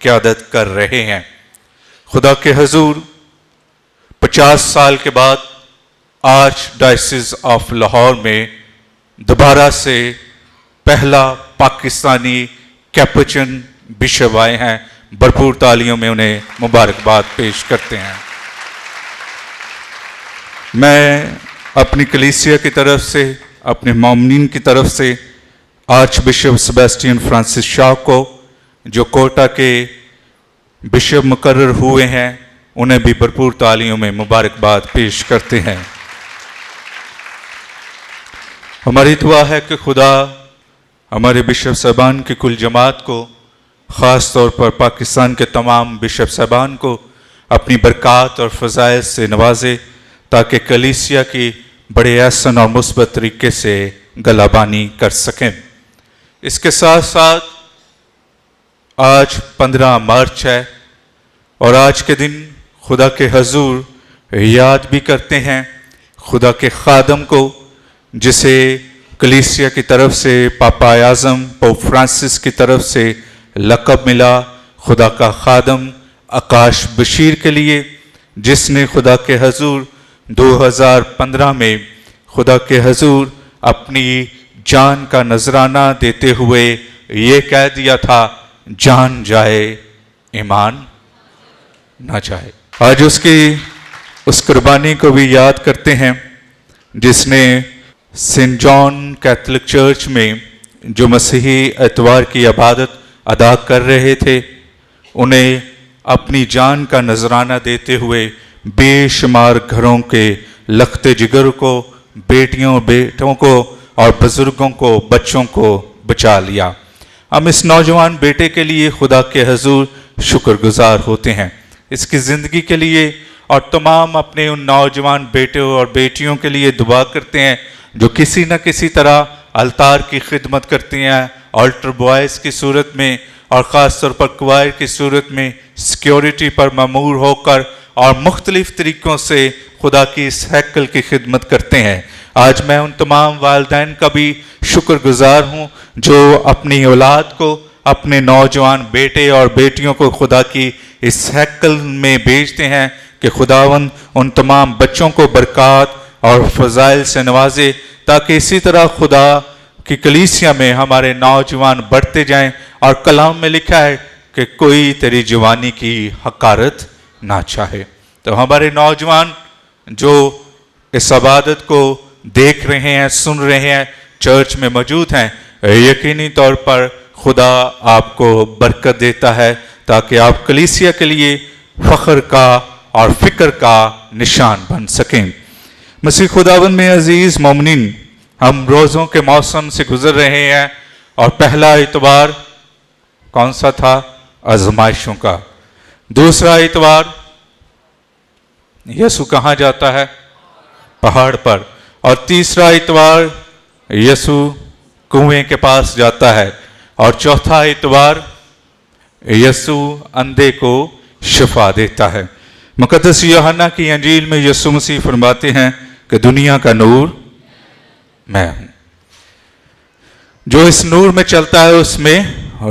قیادت کر رہے ہیں۔ خدا کے حضور 50 سال کے بعد آرچ ڈائسس آف لاہور میں دوبارہ سے پہلا پاکستانی کیپوچن بشپ آئے ہیں۔ بھرپور تالیوں میں انہیں مبارکباد پیش کرتے ہیں۔ میں اپنی کلیسیا کی طرف سے، اپنے مومنین کی طرف سے آرچ بشپ سیباسٹین فرانسس شاہ کو جو کوٹا کے بشپ مقرر ہوئے ہیں انہیں بھی بھرپور تالیوں میں مبارکباد پیش کرتے ہیں۔ ہماری دعا ہے کہ خدا ہمارے بشپ صاحبان کی کل جماعت کو، خاص طور پر پاکستان کے تمام بشپ صاحبان کو اپنی برکات اور فضائل سے نوازے تاکہ کلیسیا کی بڑے احسن اور مثبت طریقے سے گلابانی کر سکیں۔ اس کے ساتھ ساتھ آج 15 مارچ ہے اور آج کے دن خدا کے حضور یاد بھی کرتے ہیں خدا کے خادم کو، جسے کلیسیا کی طرف سے پاپا اعظم پوپ فرانسس کی طرف سے لقب ملا خدا کا خادم آکاش بشیر کے لیے، جس نے خدا کے حضور 2015 میں خدا کے حضور اپنی جان کا نذرانہ دیتے ہوئے یہ کہہ دیا تھا، جان جائے ایمان نہ جائے۔ آج اس قربانی کو بھی یاد کرتے ہیں جس نے سینٹ جان کیتھولک چرچ میں جو مسیحی اتوار کی عبادت ادا کر رہے تھے، انہیں اپنی جان کا نذرانہ دیتے ہوئے بے شمار گھروں کے لخت جگر کو، بیٹیوں بیٹوں کو اور بزرگوں کو، بچوں کو بچا لیا۔ ہم اس نوجوان بیٹے کے لیے خدا کے حضور شکر گزار ہوتے ہیں، اس کی زندگی کے لیے، اور تمام اپنے ان نوجوان بیٹوں اور بیٹیوں کے لیے دعا کرتے ہیں جو کسی نہ کسی طرح التار کی خدمت کرتے ہیں، آلٹر بوائز کی صورت میں اور خاص طور پر کوائر کی صورت میں سیکیورٹی پر مامور ہو کر اور مختلف طریقوں سے خدا کی اس ہیکل کی خدمت کرتے ہیں۔ آج میں ان تمام والدین کا بھی شکر گزار ہوں جو اپنی اولاد کو، اپنے نوجوان بیٹے اور بیٹیوں کو خدا کی اس ہیکل میں بھیجتے ہیں کہ خداوند ان تمام بچوں کو برکات اور فضائل سے نوازے تاکہ اسی طرح خدا کی کلیسیا میں ہمارے نوجوان بڑھتے جائیں، اور کلام میں لکھا ہے کہ کوئی تیری جوانی کی حقارت نہ چاہے۔ تو ہمارے نوجوان جو اس عبادت کو دیکھ رہے ہیں، سن رہے ہیں، چرچ میں موجود ہیں، یقینی طور پر خدا آپ کو برکت دیتا ہے تاکہ آپ کلیسیا کے لیے فخر کا اور فکر کا نشان بن سکیں۔ مسیح خداوند میں عزیز مومنین، ہم روزوں کے موسم سے گزر رہے ہیں اور پہلا اتوار کون سا تھا؟ آزمائشوں کا۔ دوسرا اتوار یسوع کہاں جاتا ہے؟ پہاڑ پر۔ اور تیسرا اتوار یسوع کنویں کے پاس جاتا ہے، اور چوتھا اتوار یسوع اندھے کو شفا دیتا ہے۔ مقدس یوحنا کی انجیل میں یسوع مسیح فرماتے ہیں کہ دنیا کا نور میں ہوں، جو اس نور میں چلتا ہے اس میں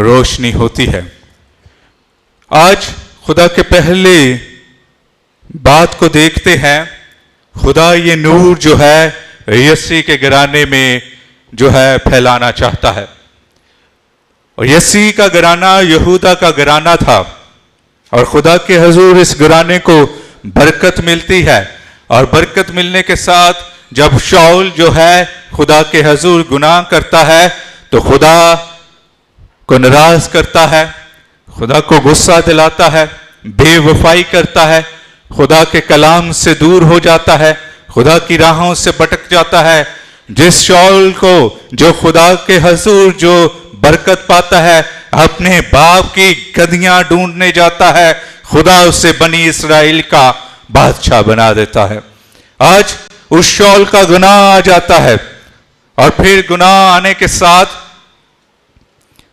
روشنی ہوتی ہے۔ آج خدا کے پہلے بات کو دیکھتے ہیں، خدا یہ نور جو ہے یسی کے گھرانے میں جو ہے پھیلانا چاہتا ہے، اور یسی کا گھرانہ یہودا کا گھرانہ تھا، اور خدا کے حضور اس گھرانے کو برکت ملتی ہے، اور برکت ملنے کے ساتھ جب شاؤل جو ہے خدا کے حضور گناہ کرتا ہے تو خدا کو ناراض کرتا ہے، خدا کو غصہ دلاتا ہے، بے وفائی کرتا ہے، خدا کے کلام سے دور ہو جاتا ہے، خدا کی راہوں سے بھٹک جاتا ہے۔ جس شاؤل کو جو خدا کے حضور جو برکت پاتا ہے اپنے باپ کی گدیاں ڈھونڈنے جاتا ہے، خدا اسے بنی اسرائیل کا بادشاہ بنا دیتا ہے۔ آج اس شاؤل کا گناہ آ جاتا ہے، اور پھر گناہ آنے کے ساتھ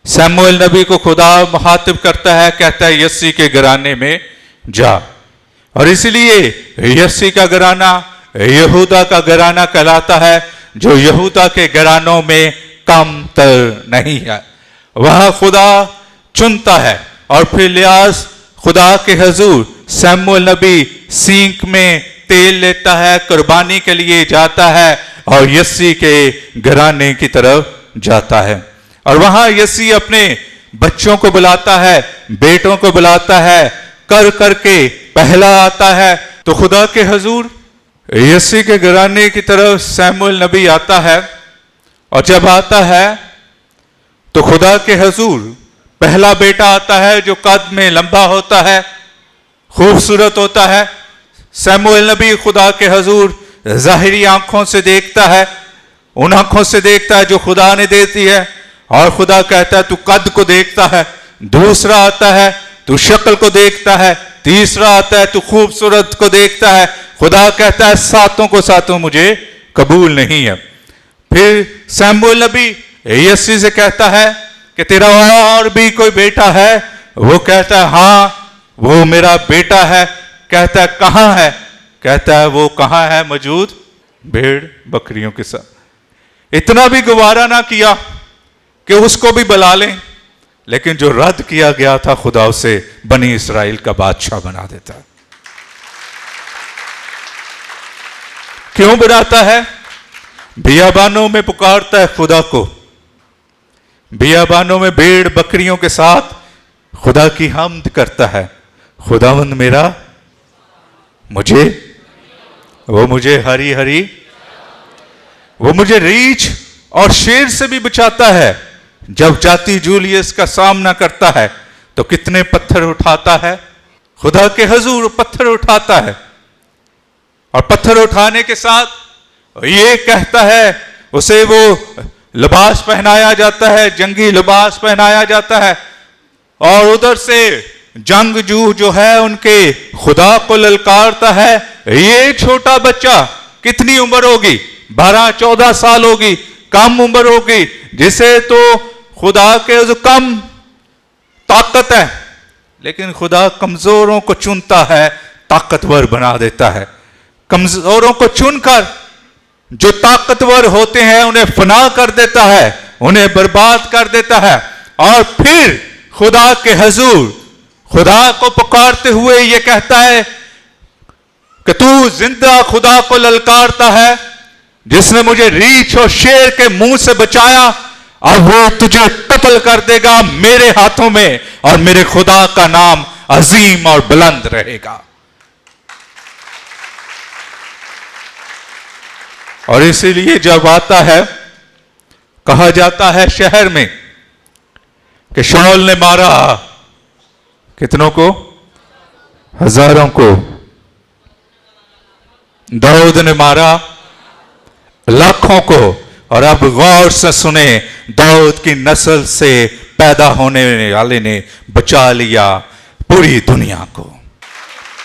سیموئیل نبی کو خدا مخاطب کرتا ہے، کہتا ہے یسی کے گھرانے میں جا، اور اس لیے یسی کا گھرانہ یہودا کا گھرانہ کہلاتا ہے، جو یہودا کے گھرانوں میں کم تر نہیں ہے۔ وہاں خدا چنتا ہے، اور پھر لیاس خدا کے حضور سیموئیل نبی سینک میں تیل لیتا ہے، قربانی کے لیے جاتا ہے اور یسی کے گھرانے کی طرف جاتا ہے، اور وہاں یسی اپنے بچوں کو بلاتا ہے، بیٹوں کو بلاتا ہے، کر کے پہلا آتا ہے۔ تو خدا کے حضور یسی کے گھرانے کی طرف سیموئیل نبی آتا ہے، اور جب آتا ہے تو خدا کے حضور پہلا بیٹا آتا ہے جو قد میں لمبا ہوتا ہے، خوبصورت ہوتا ہے۔ سیموئیل نبی خدا کے حضور ظاہری آنکھوں سے دیکھتا ہے، ان آنکھوں سے دیکھتا ہے جو خدا نے دیتی ہے، اور خدا کہتا ہے تو قد کو دیکھتا ہے۔ دوسرا آتا ہے تو شکل کو دیکھتا ہے، تیسرا آتا ہے تو خوبصورت کو دیکھتا ہے۔ خدا کہتا ہے ساتوں کو ساتوں مجھے قبول نہیں ہے۔ پھر سیموئیل نبی یسی سے کہتا ہے کہ تیرا اور بھی کوئی بیٹا ہے؟ وہ کہتا ہے ہاں وہ میرا بیٹا ہے۔ کہتا ہے کہاں ہے؟ کہتا ہے وہ کہاں ہے؟ موجود بھیڑ بکریوں کے ساتھ۔ اتنا بھی گوارا نہ کیا کہ اس کو بھی بلا لیں، لیکن جو رد کیا گیا تھا خدا اسے بنی اسرائیل کا بادشاہ بنا دیتا ہے۔ کیوں بناتا ہے؟ بیابانوں میں پکارتا ہے خدا کو، بیابانوں میں بھیڑ بکریوں کے ساتھ خدا کی حمد کرتا ہے۔ خداوند میرا مجھے ہری ہری، وہ مجھے ریچھ اور شیر سے بھی بچاتا ہے۔ جب جاتی جولیس کا سامنا کرتا ہے تو کتنے پتھر اٹھاتا ہے؟ خدا کے حضور پتھر اٹھاتا ہے، اور پتھر اٹھانے کے ساتھ یہ کہتا ہے، اسے وہ لباس پہنایا جاتا ہے، جنگی لباس پہنایا جاتا ہے، اور ادھر سے جنگجو جو ہے ان کے خدا کو للکارتا ہے۔ یہ چھوٹا بچہ کتنی عمر ہوگی؟ 12-14 سال ہوگی، کم عمر ہوگی، جسے تو خدا کے کم طاقت ہے، لیکن خدا کمزوروں کو چنتا ہے، طاقتور بنا دیتا ہے۔ کمزوروں کو چن کر جو طاقتور ہوتے ہیں انہیں فنا کر دیتا ہے، انہیں برباد کر دیتا ہے۔ اور پھر خدا کے حضور خدا کو پکارتے ہوئے یہ کہتا ہے کہ تو زندہ خدا کو للکارتا ہے جس نے مجھے ریچھ اور شیر کے منہ سے بچایا، اب وہ تجھے قتل کر دے گا میرے ہاتھوں میں، اور میرے خدا کا نام عظیم اور بلند رہے گا۔ اور اسی لیے جب آتا ہے، کہا جاتا ہے شہر میں کہ شاول نے مارا کتنوں کو؟ ہزاروں کو۔ داؤد نے مارا لاکھوں کو۔ اور اب غور سے سنیں، داؤد کی نسل سے پیدا ہونے والے نے بچا لیا پوری دنیا کو۔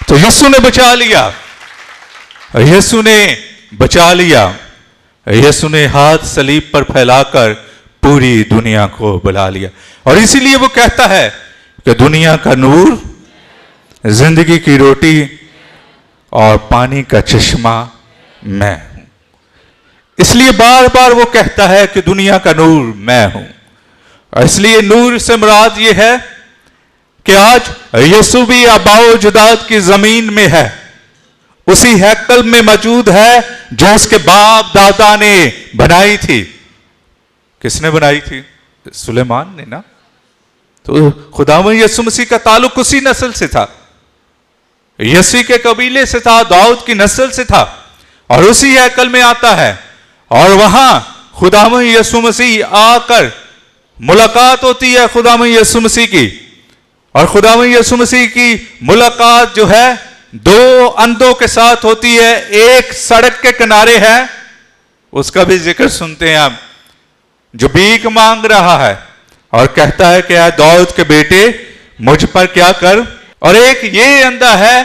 تو یسوع نے بچا لیا، یسوع نے بچا لیا، یسوع نے ہاتھ صلیب پر پھیلا کر پوری دنیا کو بلا لیا۔ اور اسی لیے وہ کہتا ہے کہ دنیا کا نور، زندگی کی روٹی اور پانی کا چشمہ میں ہوں۔ اس لیے بار بار وہ کہتا ہے کہ دنیا کا نور میں ہوں۔ اس لیے نور سے مراد یہ ہے کہ آج یسوع بھی آباء و اجداد کی زمین میں ہے، اسی ہیکل میں موجود ہے جو اس کے باپ دادا نے بنائی تھی۔ کس نے بنائی تھی؟ سلیمان نے نا۔ تو خداوند یسوع مسیح کا تعلق اسی نسل سے تھا، یسی کے قبیلے سے تھا، داؤد کی نسل سے تھا، اور اسی ہیکل میں آتا ہے، اور وہاں خداوند یسوع مسیح آ کر ملاقات ہوتی ہے خداوند یسوع مسیح کی۔ اور خداوند یسوع مسیح کی ملاقات جو ہے دو اندھوں کے ساتھ ہوتی ہے، ایک سڑک کے کنارے ہے، اس کا بھی ذکر سنتے ہیں آپ، جو بھیک مانگ رہا ہے اور کہتا ہے کہ اے داؤد کے بیٹے مجھ پر کیا کر۔ اور ایک یہ اندھا ہے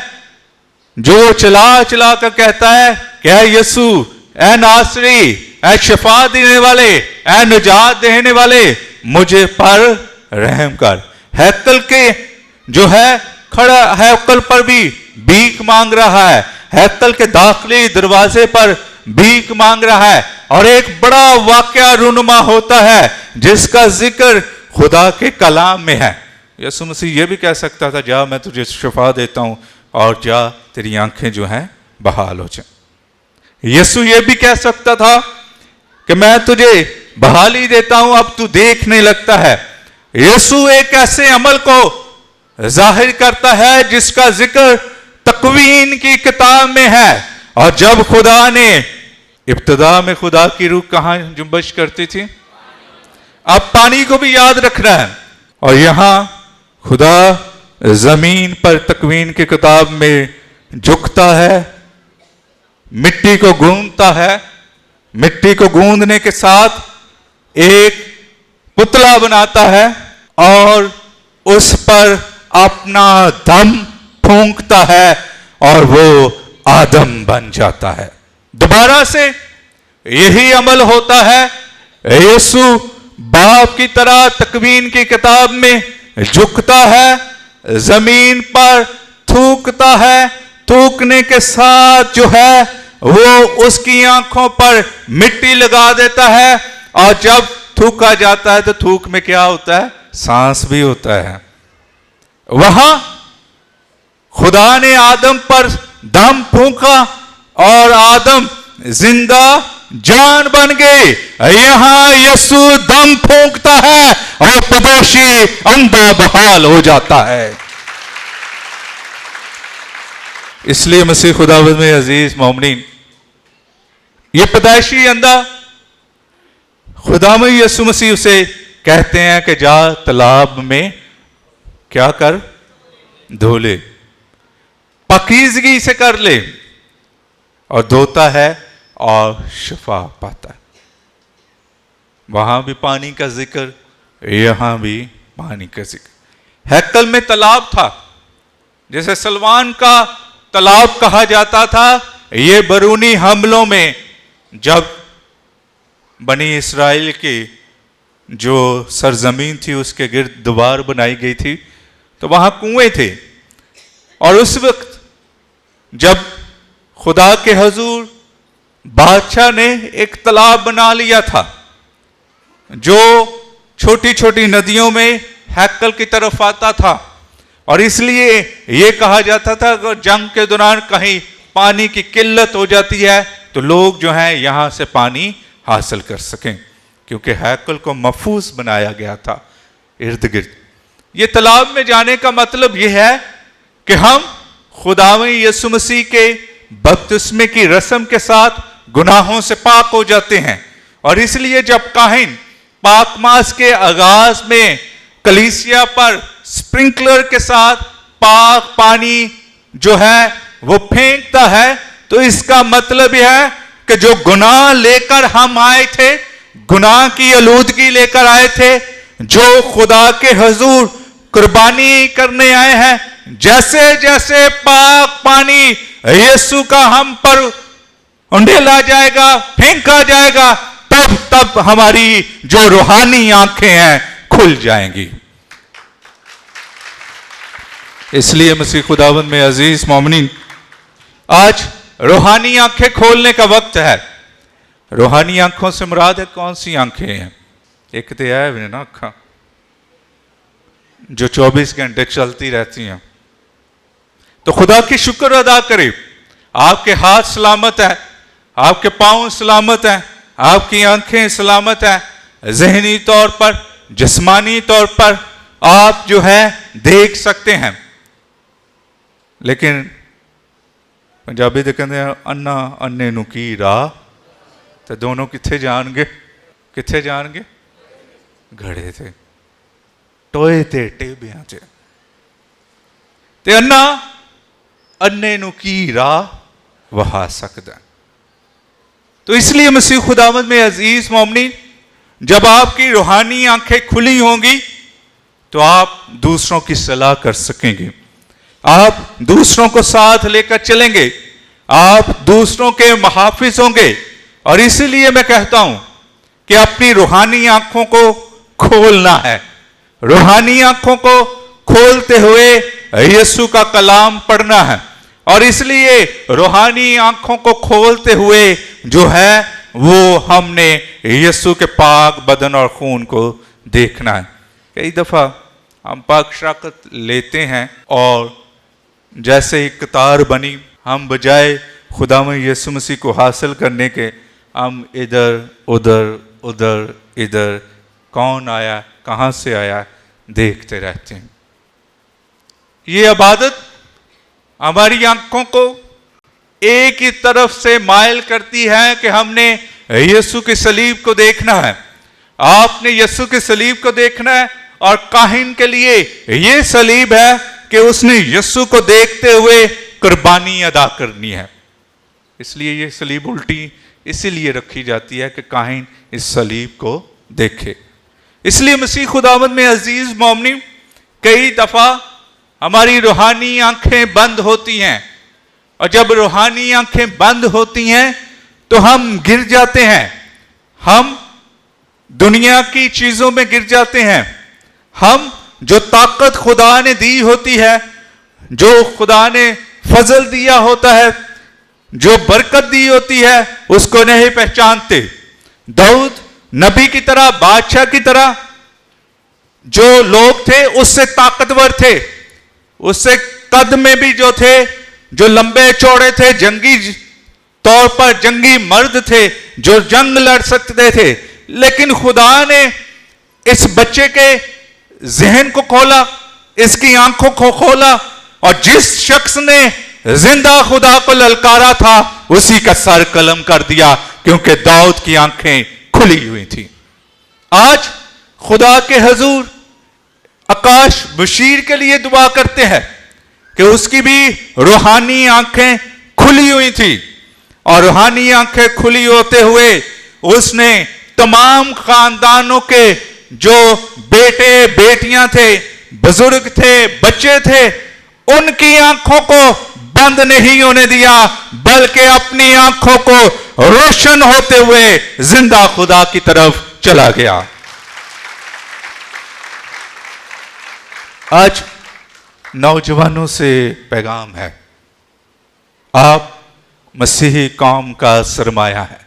جو چلا چلا کر کہتا ہے کہ اے یسوع، اے ناصری، اے شفا دینے والے، اے نجات دینے والے، مجھے پر رحم کر۔ ہیکل کے جو ہے کھڑا ہیکل پر بھی بھیک مانگ رہا ہے، ہیکل کے داخلی دروازے پر بھیک مانگ رہا ہے، اور ایک بڑا واقعہ رونما ہوتا ہے جس کا ذکر خدا کے کلام میں ہے۔ یسوع مسیح یہ بھی کہہ سکتا تھا جا میں تجھے شفا دیتا ہوں اور جا تیری آنکھیں جو ہیں بحال ہو جائیں. یسوع یہ بھی کہہ سکتا تھا کہ میں تجھے بحالی دیتا ہوں اب تو دیکھنے لگتا ہے. یسوع ایک ایسے عمل کو ظاہر کرتا ہے جس کا ذکر تکوین کی کتاب میں ہے. اور جب خدا نے ابتدا میں خدا کی روح کہاں جنبش کرتی تھی؟ اب پانی کو بھی یاد رکھنا ہے. اور یہاں خدا زمین پر تکوین کی کتاب میں جھکتا ہے, مٹی کو گوندتا ہے, مٹی کو گوندنے کے ساتھ ایک پتلا بناتا ہے اور اس پر اپنا دم پھونکتا ہے اور وہ آدم بن جاتا ہے. دوبارہ سے یہی عمل ہوتا ہے. یسوع باپ کی طرح تکوین کی کتاب میں جھکتا ہے, زمین پر تھوکتا ہے, تھوکنے کے ساتھ جو ہے وہ اس کی آنکھوں پر مٹی لگا دیتا ہے. اور جب تھوکا جاتا ہے تو تھوک میں کیا ہوتا ہے؟ سانس بھی ہوتا ہے. وہاں خدا نے آدم پر دم پھونکا اور آدم زندہ جان بن گئے. یہاں یسوع دم پھونکتا ہے اور پیدائشی اندھا بحال ہو جاتا ہے. اس لیے مسیح خداوند میں عزیز مومنین, یہ پیدائشی اندھا خدا میں یسوع مسیح اسے کہتے ہیں کہ جا تالاب میں کیا کر, دھو لے, پاکیزگی سے کر لے. اور دھوتا ہے اور شفا پاتا ہے. وہاں بھی پانی کا ذکر, یہاں بھی پانی کا ذکر. ہیکل میں تالاب تھا جسے سلوان کا تالاب کہا جاتا تھا. یہ بیرونی حملوں میں جب بنی اسرائیل کی جو سرزمین تھی اس کے گرد دیوار بنائی گئی تھی تو وہاں کنویں تھے. اور اس وقت جب خدا کے حضور بادشاہ نے ایک تالاب بنا لیا تھا جو چھوٹی چھوٹی ندیوں میں ہیکل کی طرف آتا تھا, اور اس لیے یہ کہا جاتا تھا کہ جنگ کے دوران کہیں پانی کی قلت ہو جاتی ہے تو لوگ جو ہیں یہاں سے پانی حاصل کر سکیں, کیونکہ ہیکل کو محفوظ بنایا گیا تھا ارد گرد. یہ تالاب میں جانے کا مطلب یہ ہے کہ ہم خداوند یسوع مسیح کے بپتسمے کی رسم کے ساتھ گناہوں سے پاک ہو جاتے ہیں. اور اس لیے جب کاہن پاک ماس کے آغاز میں کلیسیا پر سپرنکلر کے ساتھ پاک پانی جو ہے وہ پھینکتا ہے تو اس کا مطلب یہ ہے کہ جو گناہ لے کر ہم آئے تھے, گناہ کی آلودگی لے کر آئے تھے, جو خدا کے حضور قربانی کرنے آئے ہیں, جیسے جیسے پاک پانی یسوع کا ہم پر انڈیلا جائے گا, پھینکا جائے گا, تب ہماری جو روحانی آنکھیں ہیں کھل جائیں گی. اس لیے مسیح خداوند میں عزیز مومنین, آج روحانی آنکھیں کھولنے کا وقت ہے. روحانی آنکھوں سے مراد ہے کون سی آنکھیں ہیں؟ ایک تو ہے نا آنکھاں جو 24 گھنٹے چلتی رہتی ہیں. تو خدا کی شکر ادا کرے, آپ کے ہاتھ سلامت ہیں, آپ کے پاؤں سلامت ہیں, آپ کی آنکھیں سلامت ہیں. ذہنی طور پر, جسمانی طور پر آپ جو ہے دیکھ سکتے ہیں. لیکن پنجابی دے کہندے ہیں انا انے نو کی راہ, تو دونوں کتھے جان گے؟ کتھے جان گے؟ گھڑے تھے, ٹوئے تے ٹیبیاں تے. تے انا انے نو کی راہ وہا سکدا. تو اس لیے مسیح خداوند میں عزیز مومنین, جب آپ کی روحانی آنکھیں کھلی ہوں گی تو آپ دوسروں کی صلاح کر سکیں گے, آپ دوسروں کو ساتھ لے کر چلیں گے, آپ دوسروں کے محافظ ہوں گے. اور اسی لیے میں کہتا ہوں کہ اپنی روحانی آنکھوں کو کھولنا ہے. روحانی آنکھوں کو کھولتے ہوئے یسوع کا کلام پڑھنا ہے. اور اس لیے روحانی آنکھوں کو کھولتے ہوئے جو ہے وہ ہم نے یسوع کے پاک بدن اور خون کو دیکھنا ہے. کئی دفعہ ہم پاک شراکت لیتے ہیں اور جیسے ایک قطار بنی، ہم بجائے خداوند یسوع مسیح کو حاصل کرنے کے ہم ادھر ادھر ادھر ادھر کون آیا کہاں سے آیا دیکھتے رہتے ہیں۔ یہ عبادت ہماری آنکھوں کو ایک ہی طرف سے مائل کرتی ہے کہ ہم نے یسوع کی صلیب کو دیکھنا ہے، آپ نے یسوع کی صلیب کو دیکھنا ہے، اور کاہن کے لیے یہ صلیب ہے کہ اس نے یسوع کو دیکھتے ہوئے قربانی ادا کرنی ہے۔ اس لیے یہ صلیب الٹی اسی لیے رکھی جاتی ہے کہ کاہن اس صلیب کو دیکھے۔ اس لیے مسیح خداوند میں عزیز مومنین، کئی دفعہ ہماری روحانی آنکھیں بند ہوتی ہیں، اور جب روحانی آنکھیں بند ہوتی ہیں تو ہم گر جاتے ہیں، ہم دنیا کی چیزوں میں گر جاتے ہیں، ہم جو طاقت خدا نے دی ہوتی ہے، جو خدا نے فضل دیا ہوتا ہے، جو برکت دی ہوتی ہے، اس کو نہیں پہچانتے۔ داؤد نبی کی طرح، بادشاہ کی طرح، جو لوگ تھے اس سے طاقتور تھے، اس سے قد میں بھی جو تھے، جو لمبے چوڑے تھے، جنگی طور پر جنگی مرد تھے، جو جنگ لڑ سکتے تھے، لیکن خدا نے اس بچے کے ذہن کو کھولا، اس کی آنکھوں کو کھولا، اور جس شخص نے زندہ خدا کو للکارا تھا اسی کا سر قلم کر دیا، کیونکہ داؤد کی آنکھیں کھلی ہوئی تھی۔ آج خدا کے حضور آکاش بشیر کے لیے دعا کرتے ہیں کہ اس کی بھی روحانی آنکھیں کھلی ہوئی تھی، اور روحانی آنکھیں کھلی ہوتے ہوئے اس نے تمام خاندانوں کے جو بیٹے بیٹیاں تھے، بزرگ تھے، بچے تھے، ان کی آنکھوں کو بند نہیں ہونے دیا، بلکہ اپنی آنکھوں کو روشن ہوتے ہوئے زندہ خدا کی طرف چلا گیا۔ آج نوجوانوں سے پیغام ہے، آپ مسیحی قوم کا سرمایہ ہے،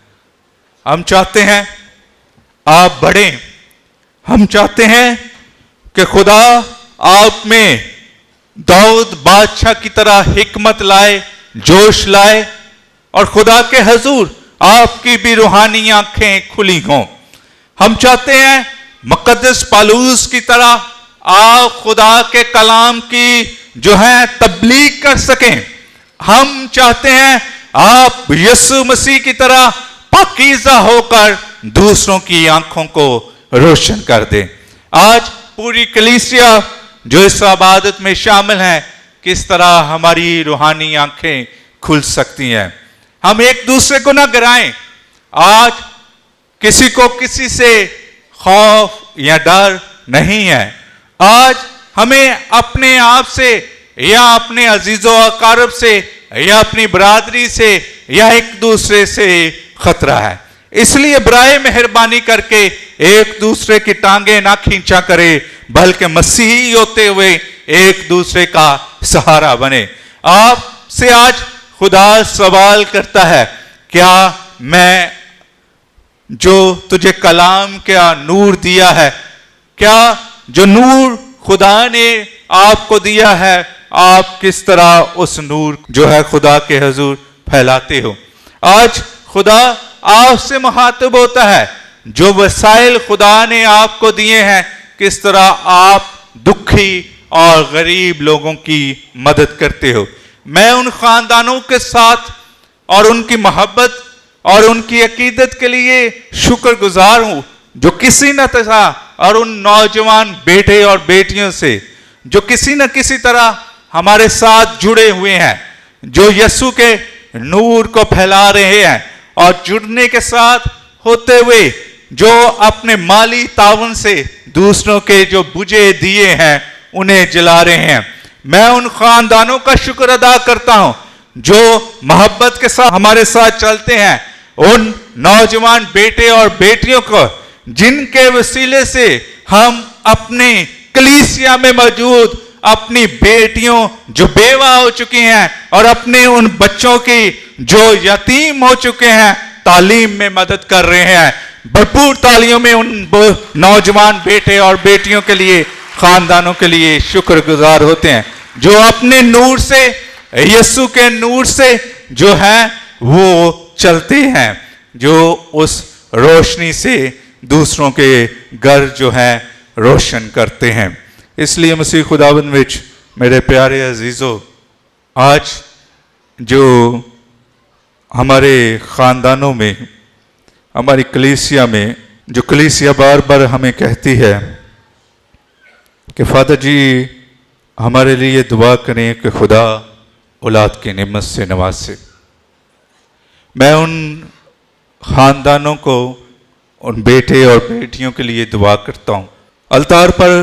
ہم چاہتے ہیں آپ بڑھیں، ہم چاہتے ہیں کہ خدا آپ میں داؤد بادشاہ کی طرح حکمت لائے، جوش لائے، اور خدا کے حضور آپ کی بھی روحانی آنکھیں کھلی ہوں۔ ہم چاہتے ہیں مقدس پالوس کی طرح آپ خدا کے کلام کی جو ہے تبلیغ کر سکیں۔ ہم چاہتے ہیں آپ یسوع مسیح کی طرح پاکیزہ ہو کر دوسروں کی آنکھوں کو روشن کر دیں۔ آج پوری کلیسیا جو اس عبادت میں شامل ہیں، کس طرح ہماری روحانی آنکھیں کھل سکتی ہیں۔ ہم ایک دوسرے کو نہ گرائیں۔ آج کسی کو کسی سے خوف یا ڈر نہیں ہے۔ آج ہمیں اپنے آپ سے یا اپنے عزیز و اقارب سے یا اپنی برادری سے یا ایک دوسرے سے خطرہ ہے۔ اس لیے برائے مہربانی کر کے ایک دوسرے کی ٹانگیں نہ کھینچا کرے، بلکہ مسیحی ہوتے ہوئے ایک دوسرے کا سہارا بنے۔ آپ سے آج خدا سوال کرتا ہے، کیا میں جو تجھے کلام کا نور دیا ہے، کیا جو نور خدا نے آپ کو دیا ہے، آپ کس طرح اس نور جو ہے خدا کے حضور پھیلاتے ہو؟ آج خدا آپ سے مخاطب ہوتا ہے، جو وسائل خدا نے آپ کو دیے ہیں، کس طرح آپ دکھی اور غریب لوگوں کی مدد کرتے ہو۔ میں ان خاندانوں کے ساتھ اور ان کی محبت اور ان کی عقیدت کے لیے شکر گزار ہوں، جو کسی نہ طرح اور ان نوجوان بیٹے اور بیٹیوں سے جو کسی نہ کسی طرح ہمارے ساتھ جڑے ہوئے ہیں، جو یسوع کے نور کو پھیلا رہے ہیں، اور جڑنے کے ساتھ ہوتے ہوئے جو اپنے مالی تعاون سے دوسروں کے جو بجے دیے ہیں انہیں جلا رہے ہیں۔ میں ان خاندانوں کا شکر ادا کرتا ہوں جو محبت کے ساتھ ہمارے ساتھ چلتے ہیں، ان نوجوان بیٹے اور بیٹیوں کو جن کے وسیلے سے ہم اپنے کلیسیا میں موجود اپنی بیٹیوں جو بیوہ ہو چکی ہیں اور اپنے ان بچوں کی جو یتیم ہو چکے ہیں تعلیم میں مدد کر رہے ہیں۔ بھرپور تالیوں میں ان نوجوان بیٹے اور بیٹیوں کے لیے خاندانوں کے لیے شکر گزار ہوتے ہیں جو اپنے نور سے، یسوع کے نور سے جو ہے وہ چلتے ہیں، جو اس روشنی سے دوسروں کے گھر جو ہے روشن کرتے ہیں۔ اس لیے مسیح خداوند وچ میرے پیارے عزیزو، آج جو ہمارے خاندانوں میں، ہماری کلیسیا میں، جو کلیسیا بار بار ہمیں کہتی ہے کہ فادر جی ہمارے لیے دعا کریں کہ خدا اولاد کی نعمت سے نوازے، میں ان خاندانوں کو، ان بیٹے اور بیٹیوں کے لیے دعا کرتا ہوں۔ الطار پر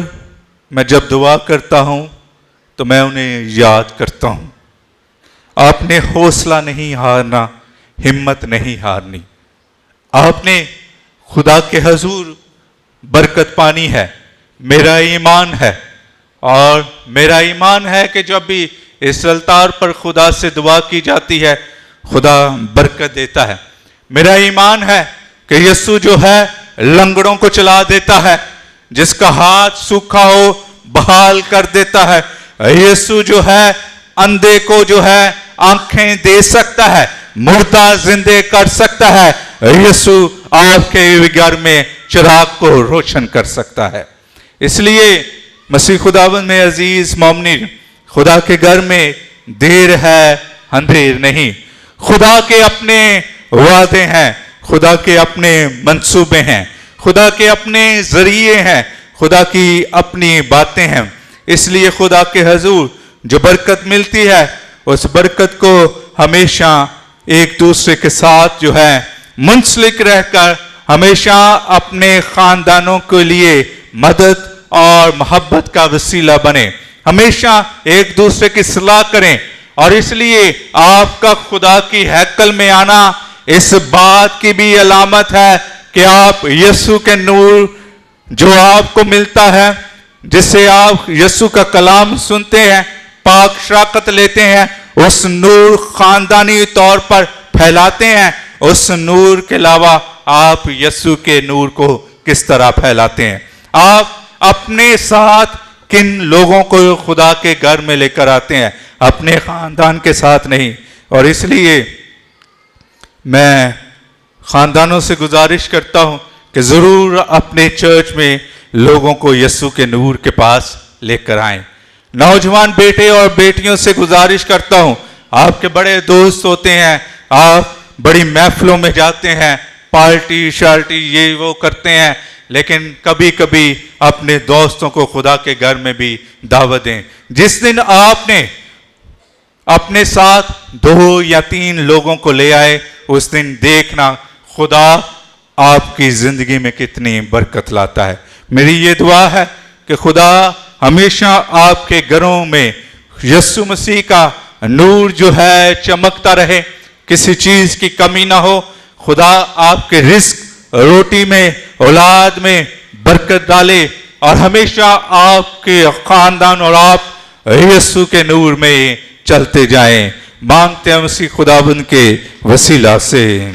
میں جب دعا کرتا ہوں تو میں انہیں یاد کرتا ہوں، آپ نے حوصلہ نہیں ہارنا، ہمت نہیں ہارنی، آپ نے خدا کے حضور برکت پانی ہے۔ میرا ایمان ہے، اور میرا ایمان ہے کہ جب بھی اس الطار پر خدا سے دعا کی جاتی ہے خدا برکت دیتا ہے۔ میرا ایمان ہے کہ یسوع جو ہے لنگڑوں کو چلا دیتا ہے، جس کا ہاتھ سوکھا ہو بحال کر دیتا ہے۔ یسوع جو ہے اندھے کو جو ہے آنکھیں دے سکتا ہے، مردہ زندے کر سکتا ہے۔ یسوع آپ کے گھر میں چراغ کو روشن کر سکتا ہے۔ اس لیے مسیح خداوند میں عزیز مومنین، خدا کے گھر میں دیر ہے اندھیر نہیں۔ خدا کے اپنے وعدے ہیں، خدا کے اپنے منصوبے ہیں، خدا کے اپنے ذریعے ہیں، خدا کی اپنی باتیں ہیں۔ اس لیے خدا کے حضور جو برکت ملتی ہے اس برکت کو ہمیشہ ایک دوسرے کے ساتھ جو ہے منسلک رہ کر ہمیشہ اپنے خاندانوں کے لیے مدد اور محبت کا وسیلہ بنے، ہمیشہ ایک دوسرے کی صلاح کریں۔ اور اس لیے آپ کا خدا کی ہیکل میں آنا اس بات کی بھی علامت ہے کہ آپ یسوع کے نور جو آپ کو ملتا ہے، جس سے آپ یسوع کا کلام سنتے ہیں، پاک شراکت لیتے ہیں، اس نور خاندانی طور پر پھیلاتے ہیں۔ اس نور کے علاوہ آپ یسوع کے نور کو کس طرح پھیلاتے ہیں؟ آپ اپنے ساتھ کن لوگوں کو خدا کے گھر میں لے کر آتے ہیں؟ اپنے خاندان کے ساتھ نہیں۔ اور اس لیے میں خاندانوں سے گزارش کرتا ہوں کہ ضرور اپنے چرچ میں لوگوں کو یسوع کے نور کے پاس لے کر آئیں۔ نوجوان بیٹے اور بیٹیوں سے گزارش کرتا ہوں، آپ کے بڑے دوست ہوتے ہیں، آپ بڑی محفلوں میں جاتے ہیں، پارٹی شارٹی یہ وہ کرتے ہیں، لیکن کبھی کبھی اپنے دوستوں کو خدا کے گھر میں بھی دعوت دیں۔ جس دن آپ نے اپنے ساتھ 2 یا 3 لوگوں کو لے آئے، اس دن دیکھنا خدا آپ کی زندگی میں کتنی برکت لاتا ہے۔ میری یہ دعا ہے کہ خدا ہمیشہ آپ کے گھروں میں یسوع مسیح کا نور جو ہے چمکتا رہے، کسی چیز کی کمی نہ ہو۔ خدا آپ کے رزق، روٹی میں، اولاد میں برکت ڈالے، اور ہمیشہ آپ کے خاندان اور آپ یسوع کے نور میں چلتے جائیں۔ مانگتے ہیں مسیح خداوند کے وسیلہ سے۔